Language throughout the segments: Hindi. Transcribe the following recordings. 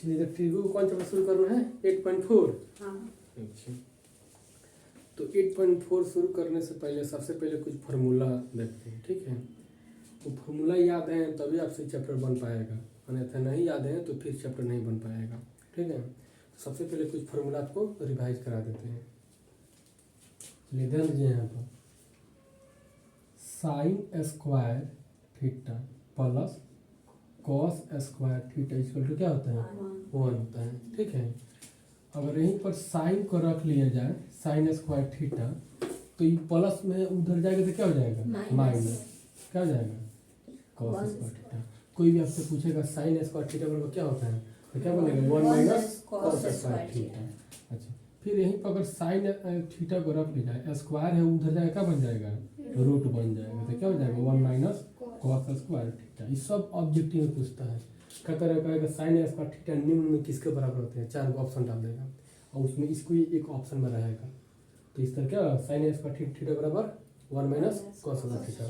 चलिए ट्रिगो को कौन सा शुरू करना है 8.4। हाँ। अच्छा, तो 8.4 शुरू करने से पहले सबसे पहले कुछ फार्मूला देखते हैं, ठीक है। तो फार्मूला याद है तभी आपसे चैप्टर बन पाएगा, अन्यथा नहीं याद है तो फिर चैप्टर नहीं बन पाएगा, ठीक है। सबसे पहले कुछ फार्मूला आपको रिवाइज करा देते हैं। चलिए ध्यान दीजिए यहाँ पर sine square theta plus cos square theta equal to क्या होता है 1 होता है, ठीक है। अगर यहीं पर साइन को रख लिया जाए साइन स्क्वायर थीटा तो ये प्लस में उधर जाएगा तो क्या हो जाएगा माइनस, क्या हो जाएगा कॉस स्क्वायर थीटा। कोई भी आपसे पूछेगा साइन स्क्वायर थीटा बराबर क्या होता है तो क्या बोलेगा 1 माइनस कॉस स्क्वायर थीटा। अच्छा, फिर यहीं पर अगर साइन थीटा को रख लिया जाए स्क्वायर है उधर जाएगा क्या बन जाएगा रूट बन जाएगा, तो क्या हो जाएगा 1 माइनस कॉस स्क्वायर थीटा। ये सब ऑब्जेक्टिव में पूछता है। कहता रहेगा साइन स्क्वायर थीटा निम्न में किसके बराबर होते हैं, 4 ऑप्शन डाल देगा और उसमें इसको एक ऑप्शन में रहेगा। तो इस तरह क्या साइन स्क्वायर थीटा बराबर 1 माइनस कॉस स्क्वायर थीटा,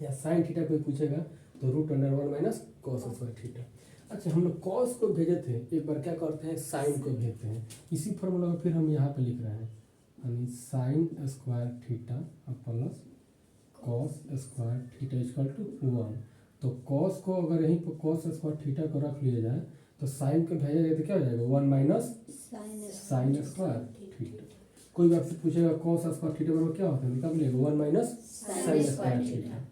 या साइन थीटा कोई पूछेगा तो root under 1 minus cos square theta. अच्छा, हम लोग कॉस को भेजे थे, एक बार क्या करते हैं साइन को भेजते हैं। इसी फॉर्मूला को फिर हम यहाँ पे लिख रहे हैं, यानी sine square theta plus cos square theta equal to 1। तो कॉस को अगर यहीं पर कॉस स्क्वायर थीटा को रख लिया जाए तो साइन को भेजा जाए तो क्या हो जाएगा 1 माइनस साइन स्क्वायर थीटा। कोई भी आपसे पूछेगा कॉस स्क्वायर थीटा बराबर क्या होता है, क्या बोलेगा 1 माइनस साइन स्क्वायर थीटा।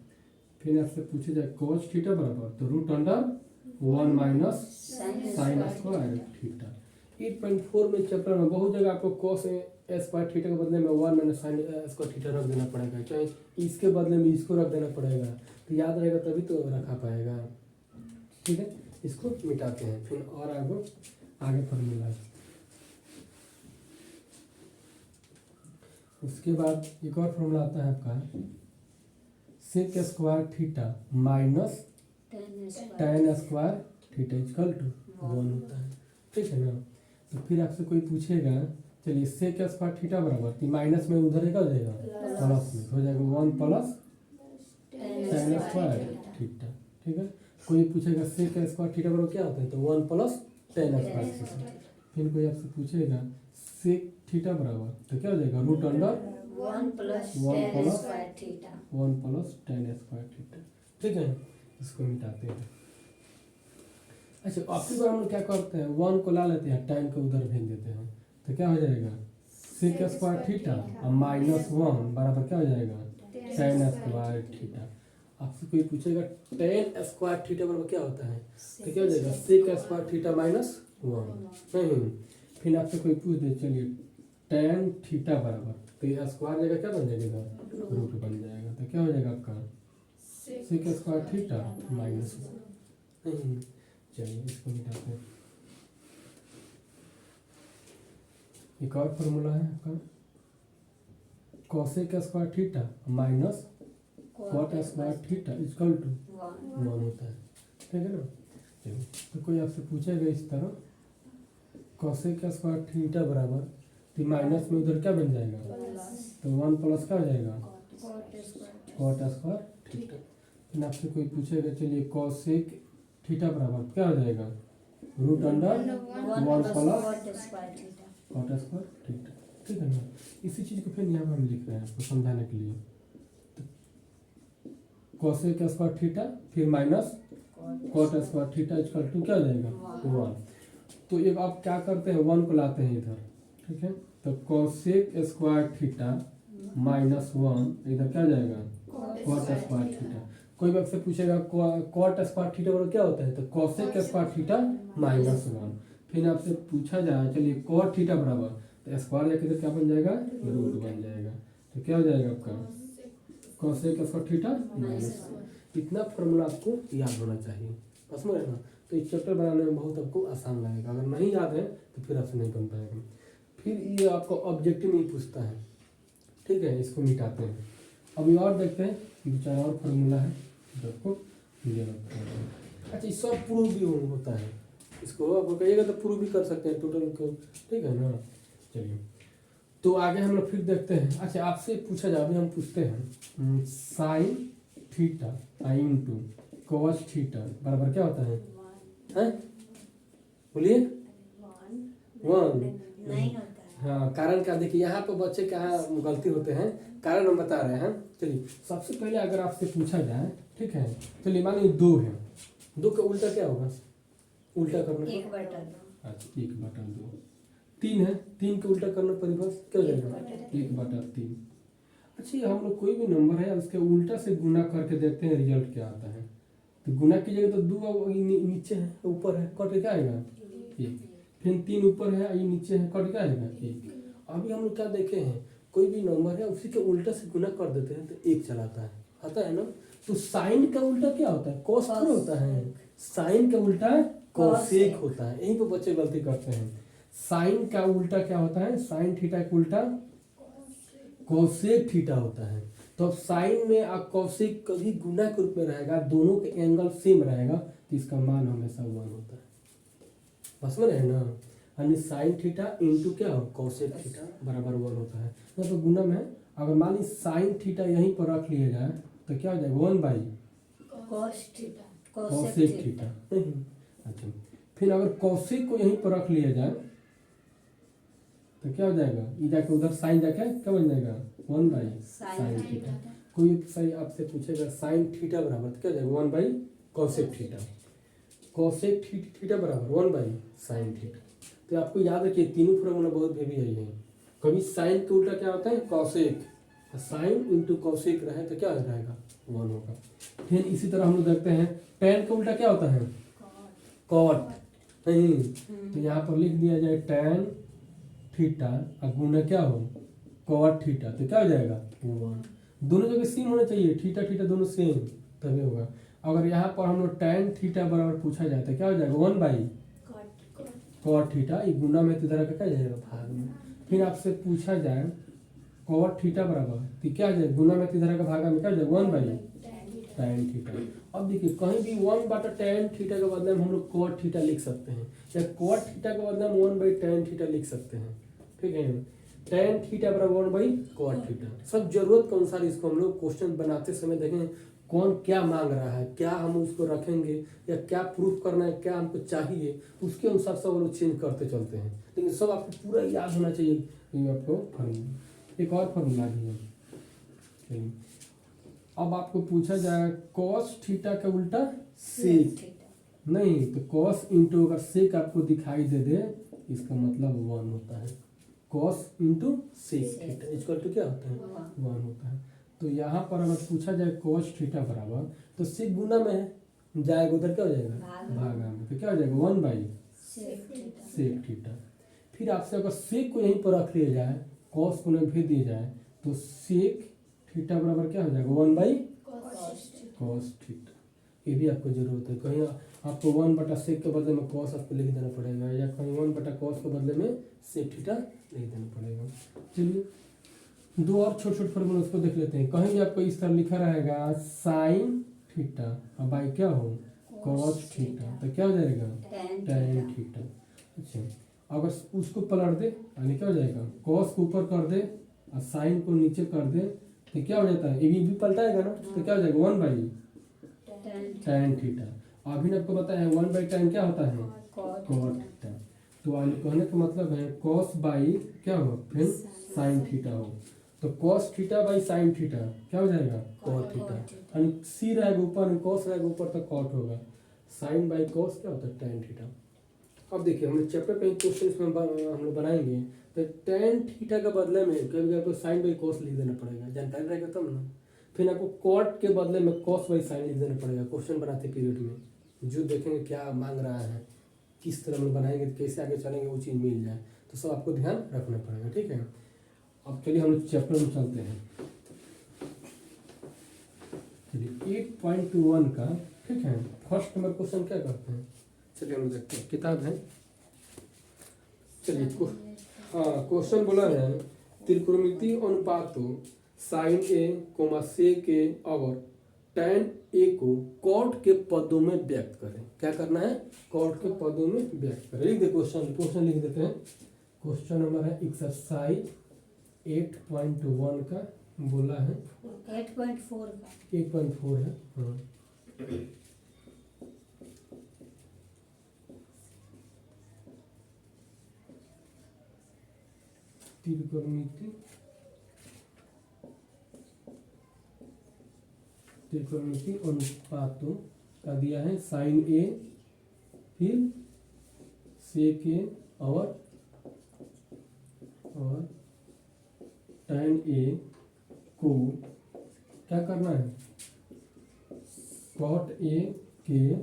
फिर आपसे पूछे जाए कॉस थीटा बराबर तो root under 1 minus sine square theta. 8.4 में चैप्टर में बहुत जगह आपको कॉस स्क्वायर थीटा के बदले में 1 माइनस साइन स्क्वायर थीटा रख देना पड़ेगा, चाहे इसके बदले में इसको रख देना पड़ेगा, तो याद रहेगा तभी तो रखा पाएगा, ठीक है। इसको मिटाते हैं फिर और आगे फॉर्मूला है। उसके बाद एक और फॉर्मूला आता है आपका sec square theta minus tan square theta equal to 1 होता है, ठीक है ना। तो फिर आपसे कोई पूछेगा चलिए सेक स्क्वायर थीटा बराबर तो माइनस में उधर क्या हो जाएगा प्लस में हो जाएगा 1 प्लस टेन स्क्वायर थीटा, ठीक है। कोई पूछेगा सेक स्क्वायर थीटा बराबर क्या होता है तो 1 प्लस टेन स्क्वायर थीटा। फिर कोई आपसे पूछेगा सेक थीटा बराबर तो क्या हो जाएगा root under 1 plus tan square theta, ठीक है। इसको मिटाते हैं। अच्छा, आपकी बार हम लोग क्या करते हैं 1 को ला लेते हैं टेन को उधर भेज देते हैं तो क्या हो जाएगा सेक स्क्वायर थीटा और माइनस 1 बराबर क्या हो जाएगा टेन स्क्वायर थीटा। आपसे कोई पूछेगा टेन स्क्वायर थीटा बराबर क्या होता है तो क्या हो जाएगा सेक स्क्वायर थीटा माइनस 1 नहीं। फिर आपसे कोई पूछ दे चलिए टेन थीटा बराबर तो ये स्क्वायर जगह क्या बन जाएगा रूट बन जाएगा, तो क्या हो जाएगा आपका सेक स्क्वायर थीटा माइनस 1 नहीं। चलिए इसको मिटाते हैं। एक और फॉर्मूला है आपका cosec square theta minus cot square theta equal to 1 होता है, ठीक है ना। चलिए, तो कोई आपसे पूछेगा इस तरह कोसेक स्क्वायर थीटा बराबर तो माइनस में उधर क्या बन जाएगा तो 1 प्लस क्या हो जाएगा कॉट स्क्वायर थीटा। फिर आपसे कोई पूछेगा चलिए कोसेक थीटा बराबर क्या हो जाएगा root under 1 plus cot square theta, ठीक है ना। इसी चीज़ को फिर यहाँ पर हम लिख रहे हैं आपको समझाने के लिए। कोसेक स्क्वायर थीटा फिर minus cot square theta equal to क्या हो जाएगा 1। तो एक आप क्या करते हैं 1 को लाते हैं इधर, ठीक है। तो कोसेक स्क्वायर थीटा माइनस 1 इधर क्या जाएगा कॉट स्क्वायर थीटा। कोई भी आपसे पूछेगा कॉट स्क्वायर थीटा बराबर क्या होता है तो कोसेक स्क्वायर थीटा माइनस 1। फिर आपसे पूछा जाए चलिए कॉट थीटा बराबर तो स्क्वायर जाकर क्या बन जाएगा रूट बन जाएगा, तो क्या हो जाएगा आपका कोसेक स्क्वायर थीटा माइनस 1। इतना फॉर्मूला आपको याद होना चाहिए, समझ रहे ना। तो इस चैप्टर बनाने में बहुत आपको आसान लगेगा, अगर नहीं याद है तो फिर आपसे नहीं बन पाएगा। फिर ये आपको ऑब्जेक्टिव में पूछता है, ठीक है। इसको मिटाते हैं। अभी और देखते हैं 2-4 और फॉर्मूला है जो आपको ये लगता है। अच्छा, ये सब प्रूव भी होता है, इसको आपको कहिएगा तो प्रूव भी कर सकते हैं टोटल को, ठीक है ना। चलिए, तो आगे हम लोग फिर देखते हैं। अच्छा, आपसे पूछा जाए अभी हम पूछते हैं sine theta into cos theta बराबर क्या होता है बोलिए। वन नहीं होता है। हाँ, कारण क्या, देखिए यहाँ पे बच्चे कहाँ गलती होते हैं, कारण हम बता रहे हैं। चलिए सबसे पहले अगर आपसे पूछा जाए, ठीक है, चलिए मान लीजिए 2 है, 2 का उल्टा क्या होगा, उल्टा करने पर 1/2। अच्छा 1/2। 3 है, 3 का उल्टा करने पर बस क्या हो जाएगा 1/3। अच्छा ये हम लोग कोई भी नंबर है उसके उल्टा से गुना करके देखते हैं रिजल्ट क्या आता है। तो गुना कीजिएगा तो 2 नीचे है, ऊपर है, कट के क्या आएगा 1। फिर 3 ऊपर है, ये नीचे है, कट क्या आएगा 1। अभी हम लोग क्या देखे हैं, कोई भी नंबर है उसी के उल्टा से गुना कर देते हैं तो 1 चलाता है, आता है ना। तो साइन का उल्टा क्या होता है, कॉस थोड़ा होता है, साइन का उल्टा कॉसेक होता है। यहीं पे बच्चे गलती करते हैं। साइन का उल्टा क्या होता है, साइन थीटा का उल्टा कोसेक थीटा होता है। तो साइन में और कोसेक कभी गुना के रूप में रहेगा, दोनों के एंगल सेम रहेगा, तो इसका मान हमेशा 1 होता है। बस में रहे ना, यानी साइन थीटा इंटू क्या हो कोसेक थीटा बराबर 1 होता है। यहाँ तो गुना में अगर मान ली साइन थीटा यहीं पर रख लिया जाए तो क्या हो जाएगा 1/कोसेक थीटा। नहीं, अच्छा फिर अगर कोसेक को यहीं पर रख लिया जाए तो क्या हो जाएगा, ये जाके उधर साइन जाके क्या बन जाएगा 1/साइन थीटा। कोई सही आपसे पूछेगा साइन थीटा बराबर तो क्या हो जाएगा 1/कोसेक थीटा, कोसेक थीटा बराबर 1/साइन थीटा। तो आपको याद रखिए तीनों फॉर्मूला बहुत हेवी है। कभी साइन के उल्टा क्या होता है कॉसेक, साइन इंटू कॉसेक रहे तो क्या हो जाएगा 1 होगा। फिर इसी तरह हम लोग देखते हैं टेन का उल्टा क्या होता है कॉट, नहीं तो यहाँ पर लिख दिया जाए टेन थीटा और गुना क्या हो कॉट थीटा, तो क्या हो जाएगा 1। दोनों जगह सेम होना चाहिए, थीटा थीटा दोनों सेम तभी होगा। अगर यहाँ पर हम लोग टेन थीटा बराबर पूछा जाए तो क्या हो जाएगा 1/कॉट थीटा, ये गुना में तो इधर का क्या जाएगा भाग में। फिर आपसे पूछा जाए कॉट थीटा बराबर तो क्या जाएगा गुना में तो इधर का भागा में क्या जाएगा 1/tan थीटा। अब देखिए कहीं भी 1/tan थीटा के बदले में हम लोग कॉट थीटा लिख सकते हैं, या कॉट थीटा के बदले में 1/tan थीटा लिख सकते हैं, ठीक है। tan थीटा बराबर 1/कॉट थीटा। सब जरूरत के अनुसार इसको हम लोग क्वेश्चन बनाते समय देखें कौन क्या मांग रहा है, क्या हम उसको रखेंगे या क्या प्रूफ करना है, क्या हमको चाहिए, उसके अनुसार सब लोग चेंज करते चलते हैं। लेकिन सब आपको पूरा याद होना चाहिए। आपको फार्मूला एक और फार्मूला भी है, चलिए अब आपको पूछा जाए कॉस थीटा का उल्टा सेक, नहीं तो कॉस इंटू अगर सेक आपको दिखाई दे दे इसका मतलब 1 होता है। Cos into sec theta equal to क्या होता है 1 होता है। तो यहाँ पर अगर पूछा जाए कॉस थीटा बराबर तो सेक गुना में है जाएगा उधर क्या हो जाएगा भागा में, तो क्या हो जाएगा 1/सेक थीटा। फिर आपसे अगर सेक को यहीं पर रख लिया जाए कॉस को नहीं भेज दिया जाए तो सेक थीटा बराबर क्या हो जाएगा 1/कॉस थीटा। ये भी आपको जरूरत है, कहीं आपको 1/सेक के बदले में कॉस आपको लिख देना पड़ेगा, या कहीं 1/कॉस के बदले में सेक थीटा लिख देना पड़ेगा। चलिए 2 और छोटे छोटे फॉर्मूला उसको देख लेते हैं। कहीं भी आपको इस तरह लिखा रहेगा साइन थीटा और बाई क्या हो कॉस थीटा, तो क्या हो जाएगा tan थीटा। अच्छा अगर उसको पलट दे यानी क्या हो जाएगा कॉस को ऊपर कर दे और साइन को नीचे कर दे तो क्या हो जाता है, ये भी पलटाएगा ना, तो क्या हो जाएगा 1/tan थीटा। अभी आपको पता है 1/tan क्या होता है कॉट थीटा। तो कहने का मतलब है कॉस बाई क्या हो फिर साइन थीटा हो, तो cos theta by sine theta क्या हो जाएगा कॉट थीटा, यानी सी रहेगा ऊपर कॉस रहेगा ऊपर तक कॉट होगा, साइन बाई कॉस क्या होता है tan थीटा। अब देखिए हम चैप्टर पे क्वेश्चन इसमें हम लोग बनाएंगे तो tan थीटा के बदले में कभी आपको साइन बाई कॉस लिख देना पड़ेगा, जानकारी रहेगा तब ना। फिर आपको कॉट के बदले में कॉस बाई साइन लिख देना पड़ेगा क्वेश्चन बनाते पीरियड में, जो देखेंगे क्या मांग रहा है किस तरह हम बनाएंगे कैसे आगे चलेंगे वो चीज़ मिल जाए, तो सब आपको ध्यान रखना पड़ेगा, ठीक है। अब चलिए हम लोग चैप्टर में चलते हैं। चलिए 8.1 का ठीक है फर्स्ट नंबर क्वेश्चन क्या करते हैं, चलिए हम देखते हैं किताब है। चलिए हाँ क्वेश्चन बोला है त्रिकोणमितीय अनुपातों साइन ए कोमा सेक ए और tan ए को कॉट के पदों में व्यक्त करें। क्या करना है कॉट के पदों में व्यक्त करें। लिख दे क्वेश्चन लिख देते हैं। क्वेश्चन नंबर है एक्सरसाइज 8.1 का बोला है 8.4 है हाँ। त्रिकोणमिति अनुपातों का दिया है साइन ए फिर सेक ए और tan ए को क्या करना है, cot ए के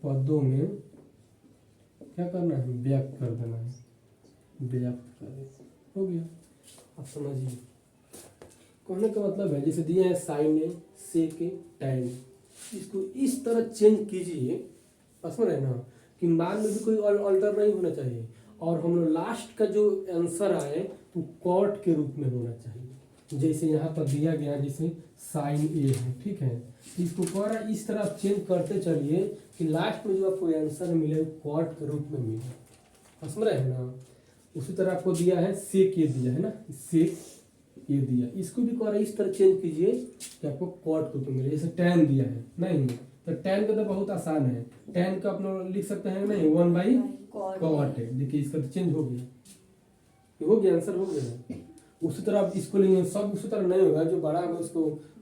पदों में क्या करना है, व्यक्त कर देना है, व्यक्त कर हो गया। अब समझिए कहने का मतलब है जैसे दिया है साइन ए सेक ए tan, इसको इस तरह चेंज कीजिए, समझ रहे ना, कि मान में भी कोई अल्टर नहीं होना चाहिए और हम लोग लास्ट का जो आंसर आए तो कॉट के रूप में होना चाहिए। जैसे यहाँ पर दिया गया जैसे साइन ए है, ठीक है, इसको पूरा इस तरह चेंज करते चलिए कि लास्ट में जो आपको आंसर मिले कॉट के रूप में मिले, समझ रहे हैं ना। उसी तरह आपको दिया है सेक ये दिया है ना, सेक ये दिया, इसको भी पूरा इस तरह चेंज कीजिए कि आपको कॉट के रूप में मिले। जैसे tan दिया है नहीं तो tan का तो बहुत आसान है, tan का अपना लिख सकते हैं नहीं 1/cot है, देखिए इसका तो चेंज हो गया, ये हो गया आंसर हो गया। उसी तरह आप इसको लेंगे सब उसी तरह नहीं होगा, जो बड़ा होगा उसको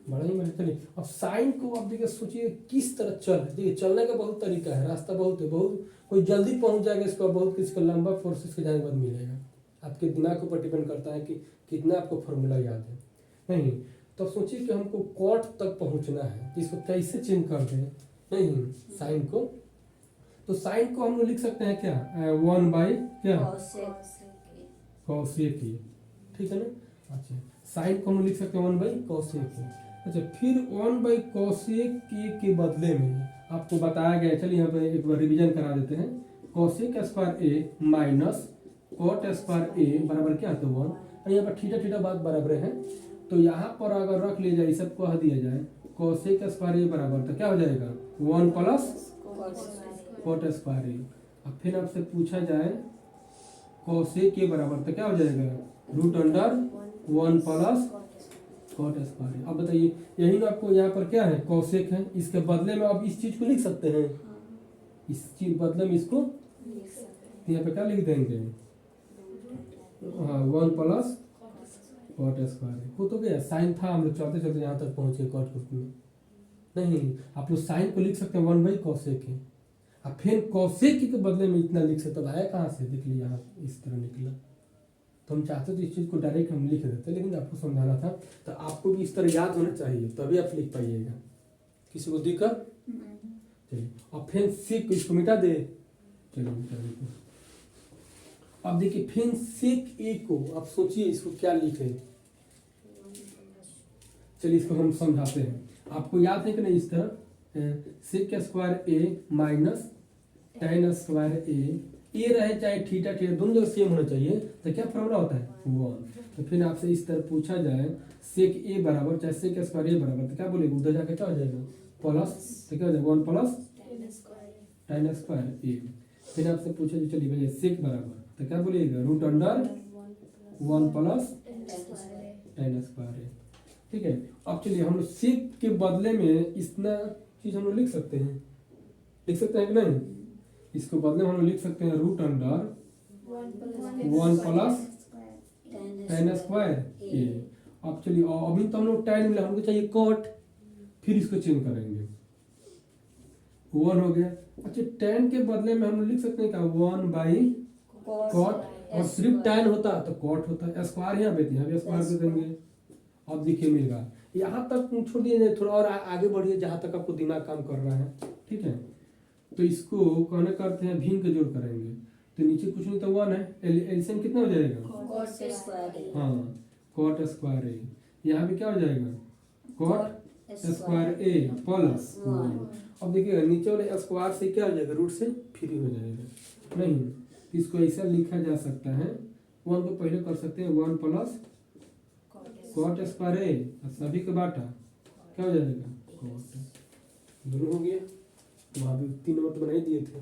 बड़ा ही मेहनत चलिए। अब साइन को आप देखिए सोचिए किस तरह चल, देखिए चलने का बहुत तरीका है, रास्ता बहुत है, बहुत कोई जल्दी पहुंच जाएगा इसको, बहुत किसी को लंबा प्रोसेस के जाने के बाद मिलेगा। आपके दिमाग के ऊपर डिपेंड करता है कि कितना आपको फॉर्मूला याद है नहीं। तो सोचिए कि हमको कॉट तक पहुंचना है तो इसको कैसे चेंज कर दें नहीं साइन को, तो साइन को हम लोग लिख सकते हैं क्या 1 क्या cosec ए, ठीक है ना। अच्छा साइन को हम लिख सकते हैं 1/cosec ए। अच्छा फिर 1/cosec ए के बदले में आपको बताया गया, चलिए यहाँ पे एक बार रिवीजन करा देते हैं, cosec square A minus cot square ए बराबर क्या आता है 1, और यहाँ पर थीटा थीटा बात बराबर है, तो यहाँ पर अगर रख लिया जाए सब कह दिया जाए cosec स्क्वायर ए बराबर तो क्या हो जाएगा 1 प्लस cot स्क्वायर ए। अब फिर आपसे पूछा जाए cosec ए बराबर तो क्या हो जाएगा √1 प्लस cot स्क्वायर ए। अब बताइए यही ना आपको यहाँ पर क्या है cosec है, इसके बदले में आप इस चीज को लिख सकते हैं, इस चीज बदले में इसको यहाँ पे क्या लिख देंगे 1 प्लस cot स्क्वायर ए। हो तो गया, साइन था हम लोग चलते चलते यहाँ तक पहुंचे cot के रूप में नहीं, आप लोग साइन को लिख सकते हैं 1/cosec ए, अब फिर cosec के बदले में इतना लिख सकते, आया कहाँ से देख लीजिए यहाँ इस तरह निकला। तो हम चाहते तो इस चीज़ को डायरेक्ट हम लिख देते, लेकिन आपको समझाना था तो आपको भी इस तरह याद होना चाहिए तभी आप लिख पाइएगा। किसी को दिक्कत चलिए, अब फिर सेक इसको मिटा दे, चलिए मिटा देते। अब देखिए फिर सेक ए को आप सोचिए इसको क्या लिखे, चलिए इसको हम समझाते हैं। आपको याद है कि नहीं, इस तरह सेक square A minus tan square ए रहे चाहे थीटा थीटा दोनों जगह सेम होना चाहिए, तो क्या फॉर्मूला होता है 1। तो फिर आपसे इस तरह पूछा जाए सेक ए बराबर चाहे सेक स्क्वायर ए बराबर तो क्या बोलेगा, उधर जाके क्या हो जाएगा प्लस, तो क्या हो जाएगा 1 प्लस tan स्क्वायर ए। फिर आपसे पूछा जाए चलिए भैया सेक बराबर तो क्या बोलिएगा √1 प्लस tan स्क्वायर ए, ठीक है। अब चलिए हम लोग सेक के बदले में इतना चीज हम लोग लिख सकते हैं कि नहीं, इसको बदले में हम लोग लिख सकते हैं √1 प्लस tan स्क्वायर ए। अब चलिए अभी तो हम लोग tan मिला, हमको चाहिए cot, फिर इसको चेंज करेंगे 1 हो गया। अच्छा tan के बदले में हम लोग लिख सकते हैं क्या 1/cot, और सिर्फ tan होता तो cot होता, स्क्वायर यहाँ पे स्क्वायर दे देंगे। अब देखिए मिलेगा, यहाँ तक छोड़ दिए, थोड़ा और आगे बढ़िए जहाँ तक आपको दिमाग काम कर रहा है, ठीक है। तो इसको कहने करते हैं भिन्न के जोड़ करेंगे, तो नीचे कुछ नहीं तो 1 है, एलसीएम कितना हो जाएगा हाँ cot स्क्वायर ए, यहाँ पे क्या हो जाएगा cot स्क्वायर ए प्लस 1। अब देखिए नीचे वाले स्क्वायर से क्या हो जाएगा रूट से फ्री हो जाएगा नहीं, इसको ऐसा लिखा जा सकता है 1 को पहले कर सकते हैं 1 प्लस cot स्क्वायर ए, सभी का बाटा क्या हो जाएगा cot, दोनों हो गया। तो वहाँ भी 3 नंबर तो बना ही दिए थे,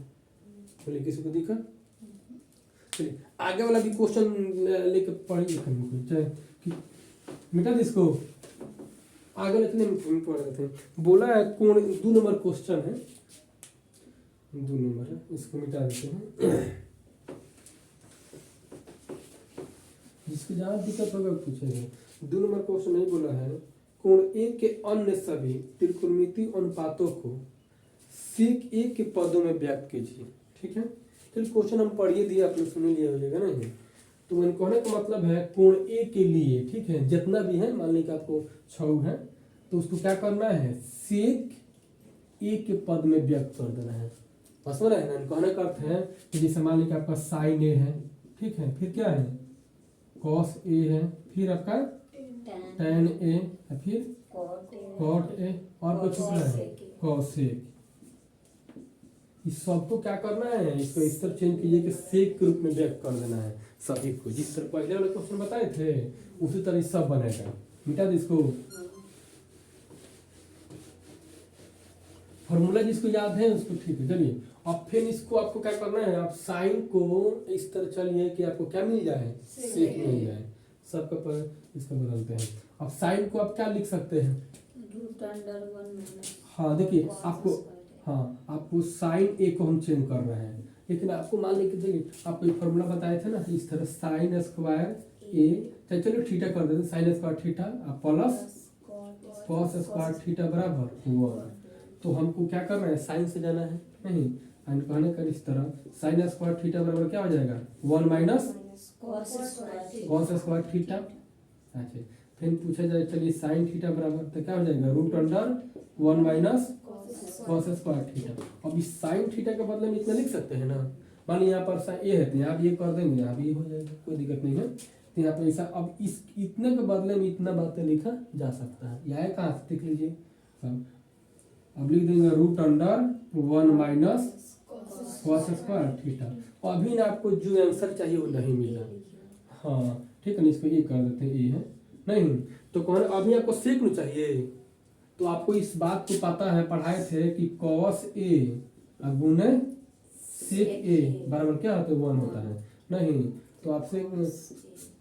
बोले किसी को दिखा। चलिए आगे वाला भी क्वेश्चन लेके पढ़िए, चाहे कि मिटा दे इसको, आगे वाला इतने पढ़ रहे थे, बोला है कौन 2 नंबर क्वेश्चन है, 2 नंबर है, इसको मिटा देते हैं। इससे जहाँ दिक्कत होगा पूछेंगे। 2 नंबर क्वेश्चन नहीं बोला है, कोण ए के अन्य सभी त्रिकोणमितीय अनुपातों को सेक ए के पदों में व्यक्त कीजिए। ठीक है, चलिए क्वेश्चन हम पढ़िए दिए, आपने सुन लिया हो जाएगा ना ये। तो मैंने कहने का मतलब है कोण ए के लिए, ठीक है, जितना भी है, मान लीजिए आपको 6 है तो उसको क्या करना है, सेक ए के पद में व्यक्त कर देना है। बस समझ रहे हैं ना। कहने का अर्थ है कि जैसे मान लीजिए आपका साइन ए है, ठीक है, फिर क्या है कॉस ए है, फिर आपका tan ए, फिर कॉट ए, और कुछ छूट रहा है कॉसेक। इस सबको क्या करना है, इसको इस तरह चेंज कीजिए कि सेक के रूप में व्यक्त कर देना है सभी को। जिस तरह पहले वाले क्वेश्चन बताए थे उसी तरह सब बनेगा। मिटा दे इसको। फॉर्मूला जिसको याद है उसको ठीक है। चलिए अब फिर इसको आपको क्या करना है, आप साइन को इस तरह चलिए कि आपको क्या मिल जाए, सेक मिल जाए। सबका पर इसको बदलते हैं। अब साइन को आप क्या लिख सकते हैं, हाँ देखिए आपको, हाँ आपको साइन ए को हम चेंज कर रहे हैं, लेकिन आपको मान लीजिए देखिए आपको एक फॉर्मूला बताए थे ना, इस तरह साइन स्क्वायर ए, चलो थीटा कर देते हैं, sign square theta plus cos square theta बराबर 1। तो हमको क्या करना है, साइन से जाना है नहीं, एंड कहने का इस तरह साइन स्क्वायर थीटा बराबर क्या हो जाएगा 1 माइनस कॉस स्क्वायर थीटा। अच्छा फिर पूछा जाए, चलिए साइन थीटा बराबर तो क्या हो जाएगा √1 माइनस कॉस स्क्वायर थीटा। अब इस साइन थीटा के बदले में इतना लिख सकते हैं ना, मान लीजिए यहाँ पर ए है तो यहाँ भी ये कर देंगे, यहाँ भी ये हो जाएगा, कोई दिक्कत नहीं है। तो यहाँ पर ऐसा अब इस इतने के बदले में इतना बातें लिखा जा सकता है। यह कहाँ से देख लीजिए, अब लिख देंगे √1 माइनस कॉस स्क्वायर थीटा। अभी ना आपको जो आंसर चाहिए वो नहीं मिला, हाँ ठीक है ना, इसको ये कर देते हैं, ये है नहीं तो कौन, अभी आपको सेक में चाहिए तो आपको इस बात को पता है, पढ़ाए थे कि कॉस ए गुने सेक ए बराबर क्या होता है 1 होता है नहीं, तो आपसे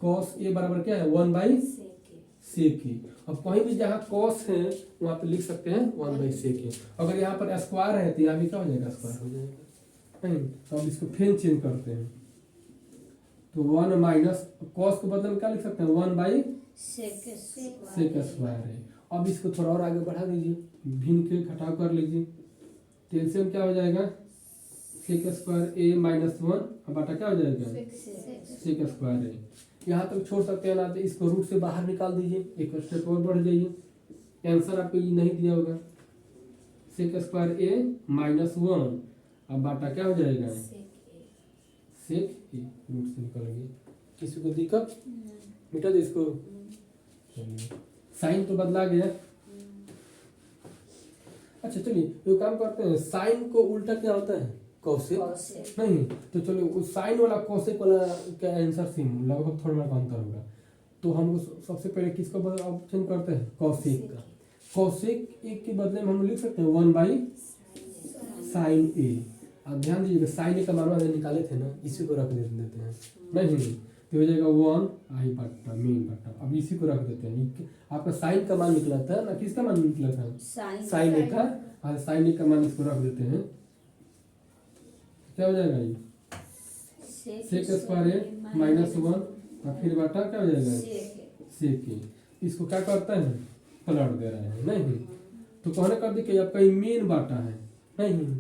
कॉस ए बराबर क्या है 1 बाई सेक ए। अब कहीं भी जहाँ कॉस है वहाँ पे लिख सकते हैं 1 बाई सेक ए। अगर यहाँ पर स्क्वायर है तो यहाँ भी क्या हो जाएगा, स्क्वायर हो जाएगा नहीं। तो अब इसको फिर चेंज करते हैं, तो 1 माइनस कॉस के बदले में क्या लिख सकते हैं 1 बाई सेक स्क्वायर है। अब इसको थोड़ा और आगे बढ़ा दीजिए, भिन्न के घटाव कर लीजिए, तो एलसीएम क्या हो जाएगा सेक स्क्वायर ए माइनस 1 बाटा क्या हो जाएगा सेक स्क्वायर ए। यहाँ तक छोड़ सकते हैं ना, तो इसको रूट से बाहर निकाल दीजिए, एक स्टेप और बढ़ जाइए। आंसर आपको ये नहीं दिया होगा, सेक स्क्वायर ए माइनस 1 अब बाटा क्या हो जाएगा सेक ए, रूट से निकल गया। किसी को दिक्कत, मिटा दे इसको। साइन तो बदला गया। अच्छा चलिए एक काम करते हैं, साइन को उल्टा क्या होता है कौशिक नहीं, तो चलो उस साइन वाला कौशिक वाला क्या आंसर सेम लगभग थोड़ा मोड़ा अंतर होगा। तो हम सबसे पहले किसका ऑप्शन करते हैं कौशिक का। कौशिक एक के बदले में हम लिख सकते हैं 1 बाई साइन ए। अब ध्यान दीजिएगा साइन ए का मान निकाले थे ना, इसी को रख देते हैं नहीं, तो हो जाएगा 1 आई बट्टा मेन बट्टा। अब इसी को रख देते हैं, आपका साइन का मान निकला था ना, किसका मान निकला था साइन ए का, और साइन ए का मान इसको रख देते हैं, क्या हो जाएगा ये सेक स्क्वायर ए माइनस 1 और फिर बटा क्या हो जाएगा सेक ए। इसको क्या करते हैं पलट दे रहे हैं नहीं, तो कहने कर दी कि आपका ये मेन बाटा है नहीं।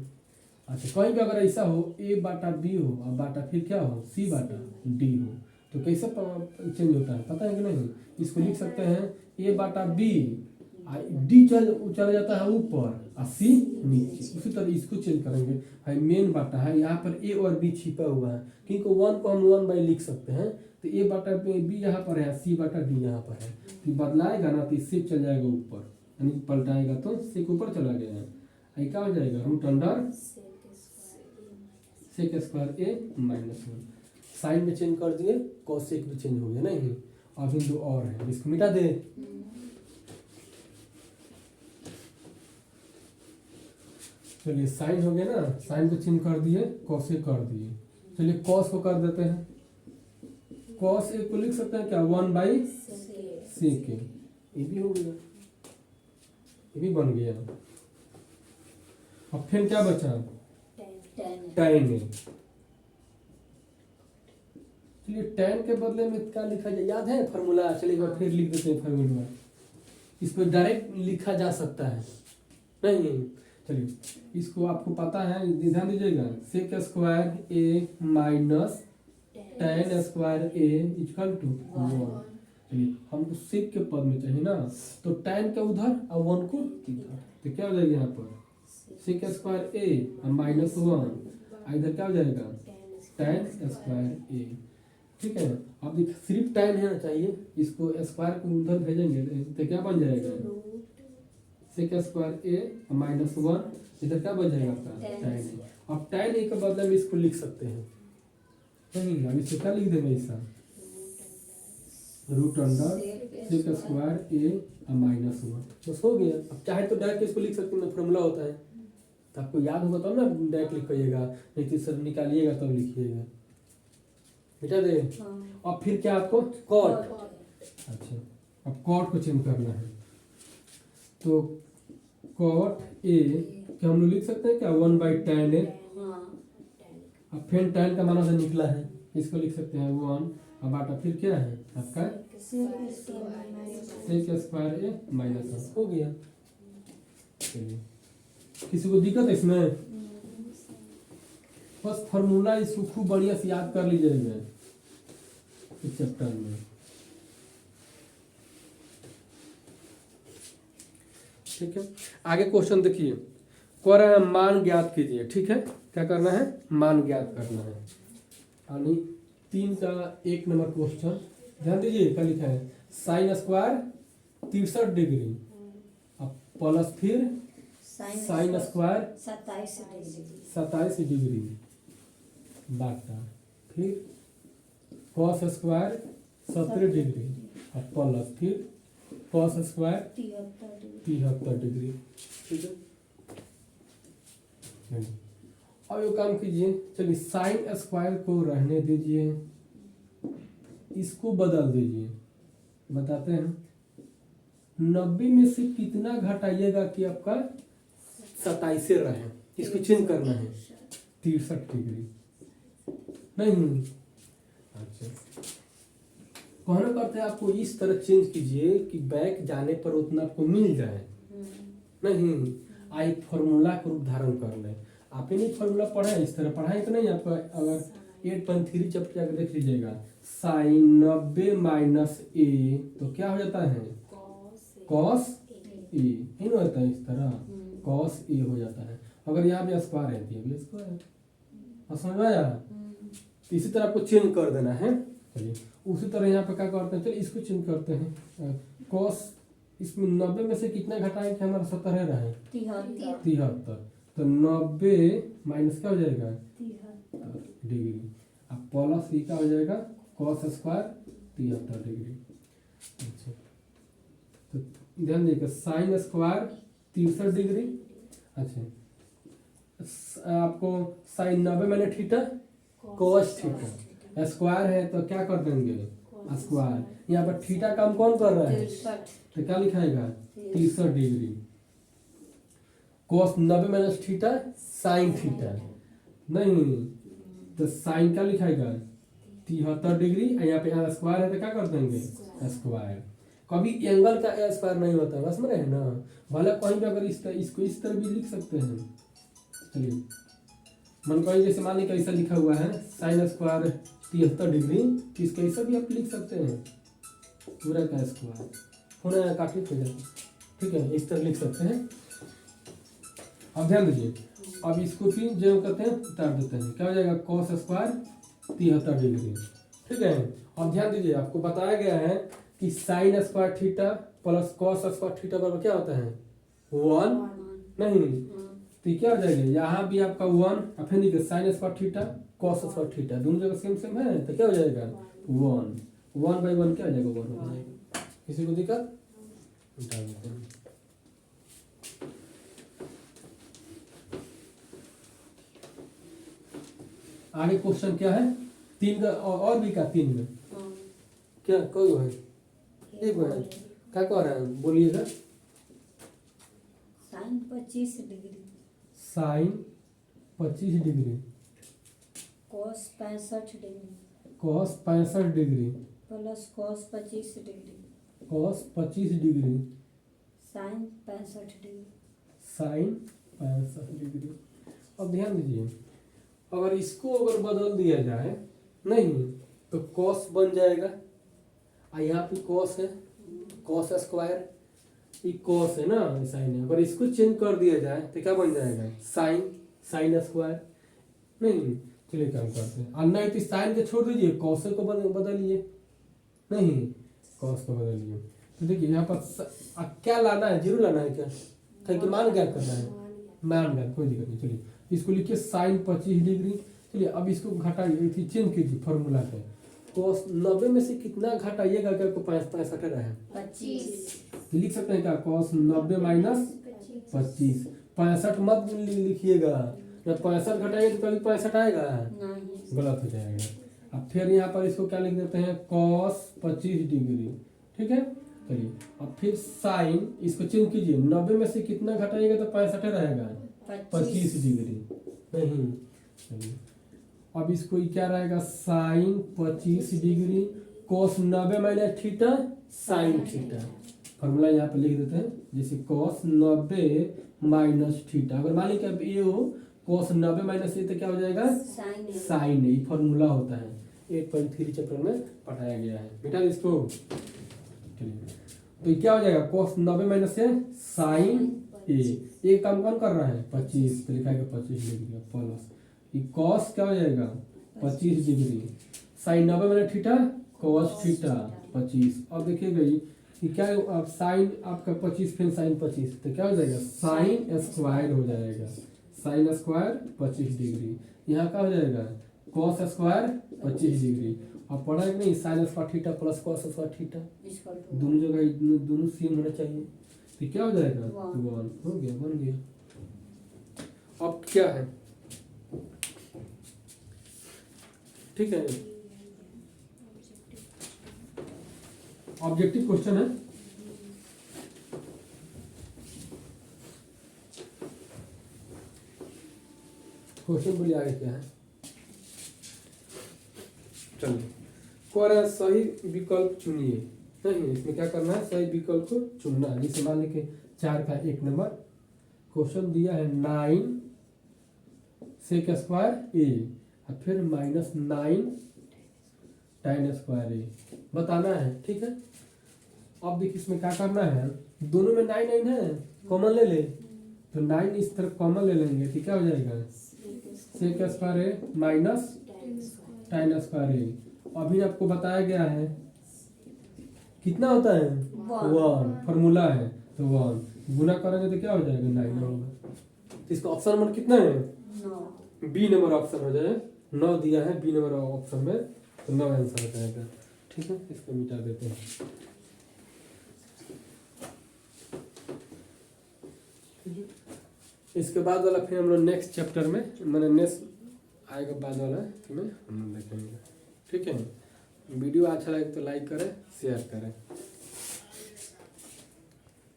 अच्छा कहीं भी अगर ऐसा हो ए बाटा बी हो और बाटा फिर क्या हो सी बाटा डी हो, तो कैसे चेंज होता है पता है कि नहीं। इसको लिख सकते हैं ए बाटा बी, डी चला जाता है ऊपर और सी नीचे। उसी तरह इसको चेंज करेंगे, है मेन बाटा है, यहाँ पर ए और बी छिपा हुआ है, क्योंकि 1 को हम 1 बाई लिख सकते हैं, तो ए बाटा बी यहाँ पर है, सी बाटा डी यहाँ पर है, तो बदलाएगा ना तो इससे चल जाएगा ऊपर, यानी पलटाएगा तो सी के ऊपर चला गया है, क्या हो जाएगा √under sec square A minus 1। Sign में चेंज कर दिए, कॉसेक भी चेंज हो गया नहीं। अब इन दो और है, इसको मिटा दे। चलिए साइन हो गया ना, साइन को चेंज कर दिए, कॉसेक कर दिए। चलिए कॉस को कर देते हैं, कॉस ए को लिख सकते हैं क्या 1 बाई सेक ए, ये भी हो गया, ये भी बन गया। अब फिर क्या बचा tan ए। चलिए tan के बदले में क्या लिखा जाए, याद है फार्मूला? चलिए एक बार फिर लिख देते हैं फार्मूला। इस पर डायरेक्ट लिखा जा सकता है नहीं? चलिए इसको आपको पता है, ध्यान दीजिएगा। Sec square A minus tan square A equal to 1। चलिए हमको सेक के पद में चाहिए ना, तो tan का उधर और 1 को इधर, तो क्या हो जाएगा यहाँ पर सेक स्क्वायर ए माइनस 1, इधर क्या हो जाएगा tan स्क्वायर ए। ठीक है, अब देख सिर्फ tan है ना चाहिए, इसको स्क्वायर को उधर भेजेंगे तो क्या बन जाएगा सेक स्क्वायर ए माइनस 1, इधर क्या बन जाएगा आपका tan ए। अब tan ए के बदले में इसको लिख सकते हैं नहीं, अब इसको क्या लिख देंगे ऐसा root under sec square A minus 1, बस हो गया। अब चाहे तो डायरेक्ट इसको लिख सकते हैं, फॉर्मूला होता है तो आपको याद होगा तब ना डायरेक्ट लिखिएगा, नहीं तो सर निकालिएगा तब लिखिएगा। बेटा दे अब फिर क्या आपको कॉट, अच्छा अब कॉट को चेंज करना है, तो कॉट ए क्या हम लोग लिख सकते हैं क्या 1/tan ए। अब फिर tan का माना से निकला है, इसको लिख सकते हैं 1, अब आटा फिर क्या है आपका सेक स्क्वायर ए माइनस 1, हो गया। चलिए किसी को दिक्कत है इसमें? बस फार्मूला इसको खूब बढ़िया से याद कर लीजिएगा इस चैप्टर में। ठीक है, आगे क्वेश्चन देखिए, कह रहा है मान ज्ञात कीजिए। ठीक है, क्या करना है मान ज्ञात करना है। यानी 3 का 1 नंबर क्वेश्चन ध्यान दीजिए, क्या लिखा है साइन स्क्वायर 63 डिग्री, अब प्लस फिर साइन स्क्वायर 27 डिग्री बाटा फिर कॉस स्क्वायर 17 डिग्री, और प्लस फिर कॉस स्क्वायर 73 डिग्री। ठीक है, अब ये काम कीजिए, चलिए साइन स्क्वायर को रहने दीजिए, इसको बदल दीजिए। बताते हैं 90 में से कितना घटाइएगा कि आपका 27 रहे, इसको चेंज करना है 63 डिग्री नहीं। अच्छा कहना करते हैं आपको इस तरह चेंज कीजिए कि बैक जाने पर उतना आपको मिल जाए नहीं, आई फॉर्मूला का रूप धारण कर ले। आपने नहीं फॉर्मूला पढ़ा है, इस तरह पढ़ा है तो नहीं आपका? अगर 8.3 चैप्टर जाकर देख लीजिएगा, साइन 90 माइनस ए तो क्या हो जाता है कॉस ए, ही ना होता है इस तरह कॉस ए हो जाता है। अगर यहाँ भी स्क्वायर है तो भी स्क्वायर, समझ में आया? तो इसी तरह आपको चेंज कर देना है। चलिए उसी तरह यहाँ पे क्या करते हैं, चलिए इसको चेंज करते हैं, कॉस इसमें 90 में से कितना घटाएं कि हमारा 70 रहे 73, तो 90 माइनस क्या हो जाएगा डिग्री, अब प्लस ई का हो जाएगा कॉस स्क्वायर 73 डिग्री। अच्छा तो ध्यान दीजिएगा साइन स्क्वायर 63 डिग्री। अच्छा आपको साइन 90 मैंने थीटा कॉस थीटा, स्क्वायर है तो क्या कर देंगे स्क्वायर, यहाँ पर थीटा का हम कौन कर रहा है तो क्या लिखाएगा 63 degree, cos 90 minus theta sine theta नहीं, तो साइन क्या लिखाएगा 73 डिग्री, यहाँ पे स्क्वायर है तो क्या कर देंगे स्क्वायर। कभी एंगल का स्क्वायर नहीं होता, बस में रहे ना, भले कहीं भी अगर इसको इस तरह भी लिख सकते हैं। चलिए मन कहीं जैसे मान लीजिए ऐसा लिखा हुआ है साइन स्क्वायर 73 डिग्री, इसका ऐसा भी आप लिख सकते हैं पूरा का स्क्वायर होना काफी हो जाता, ठीक है इस तरह लिख सकते हैं। अब ध्यान दीजिए, अब इसको फिर जो करते हैं उतार देते हैं, क्या हो जाएगा कॉस स्क्वायर 73 डिग्री। ठीक है, अब ध्यान दीजिए आपको बताया गया है कि sign square theta plus cos square theta बराबर क्या होता है 1 नहीं, तो क्या हो जाएगा यहाँ भी आपका 1, फिर देखिए sign square theta cos square theta दोनों जगह सेम सेम है, तो क्या हो जाएगा 1/1 क्या हो जाएगा 1 हो जाएगा। किसी को दिक्कत उठा देते हैं। आगे क्वेश्चन क्या है 3 का और भी का 3 में क्या कोई है एक है क्या कह रहा है बोलिएगा। Sine 25 degree, sine 25 degree, cos 65 degree, cos 65 degree plus cos 25 degree cos 25 degree sine 65 degree sine 65 degree. अब ध्यान दीजिए, अगर इसको अगर बदल दिया जाए नहीं तो कॉस बन जाएगा, यहाँ पे कॉस है, कॉस स्क्वायर, ये कॉस है ना, साइन है। अगर इसको चेंज कर दिया जाए तो क्या बन जाएगा, साइन, साइन स्क्वायर। नहीं, चलिए काम करते हैं। और नहीं तो साइन को छोड़ दीजिए, कॉस को बदलिए, नहीं कॉस को बदलिए। तो देखिए यहाँ पर क्या लाना है, जीरो लाना है क्या, कहीं मान क्या करना है, मान ज्ञान, कोई दिक्कत नहीं। चलिए इसको लिखिए साइन 25 डिग्री। चलिए अब इसको घटाइए, चेंज कीजिए फॉर्मूला पे। कॉस 90 में से कितना घटाइएगा क्या, आपको 65 रहे 25 लिख सकते हैं क्या, कॉस 90 माइनस 25। 65 मत लिखिएगा, जब 65 घटाइए तो कभी 65 आएगा, नहीं गलत हो जाएगा। अब फिर यहाँ पर इसको क्या लिख देते हैं, कॉस 25 डिग्री, ठीक है। चलिए अब फिर साइन, इसको चेंज कीजिए, 90 में से कितना घटाइएगा तो 65 रहेगा, 25 डिग्री, नहीं। चलिए अब इसको क्या रहेगा, sine 25 degree cos 90 minus theta sine theta. Formula यहाँ पे लिख देते हैं, जैसे कॉस 90 माइनस थीटा। अगर मान लीजिए अब ये हो कॉस 90 माइनस ये तो क्या हो जाएगा, साइन। ये फॉर्मूला होता है, 8.3 चैप्टर में पढ़ाया गया है बेटा इसको। चलिए तो क्या हो जाएगा, कॉस 90 माइनस से साइन ए काम कौन कर रहा है, 25, तो लिखा है 25 डिग्री प्लस ये कॉस क्या हो जाएगा 25 degree, sine 90 minus theta cos theta 25। अब देखिएगा ये क्या, अब साइन आपका 25 फिर साइन 25, तो क्या हो जाएगा, साइन स्क्वायर हो जाएगा, साइन स्क्वायर 25 डिग्री। यहाँ क्या हो जाएगा, कॉस स्क्वायर 25 डिग्री। अब पढ़ा है कि नहीं, sign square theta plus cos square theta, दोनों जगह दोनों सेम होना चाहिए, तो क्या हो जाएगा, 1 हो गया, बन गया। अब क्या है, ठीक है, ऑब्जेक्टिव क्वेश्चन है। क्वेश्चन बोलिए आगे क्या है। चलिए कोरा सही विकल्प चुनिए, नहीं इसमें क्या करना है, सही विकल्प को चुनना है। जैसे मान लीजिए 4 का 1 नंबर क्वेश्चन दिया है 9 सेक स्क्वायर ए और फिर -9 tan स्क्वायर ए बताना है, ठीक है। अब देखिए इसमें क्या करना है, दोनों में 9 9 है, कॉमन ले ले, तो 9 इस तरफ कॉमन ले लेंगे तो क्या हो जाएगा, सेक square A minus tan square ए। अभी आपको बताया गया है कितना होता है, 1 फॉर्मूला है, तो 1 गुना करेंगे तो क्या हो जाएगा, 9 होगा। तो इसका ऑप्शन नंबर कितना है, बी नंबर ऑप्शन हो जाए, 9 दिया है बी नंबर ऑप्शन में, तो 9 आंसर हो जाएगा, ठीक है। इसको मिटा देते हैं। इसके बाद वाला फिर हम लोग नेक्स्ट चैप्टर में, मैंने नेक्स्ट आएगा बाद वाला में हम लोग देखेंगे, ठीक है। वीडियो अच्छा लगे तो लाइक करें, शेयर करें।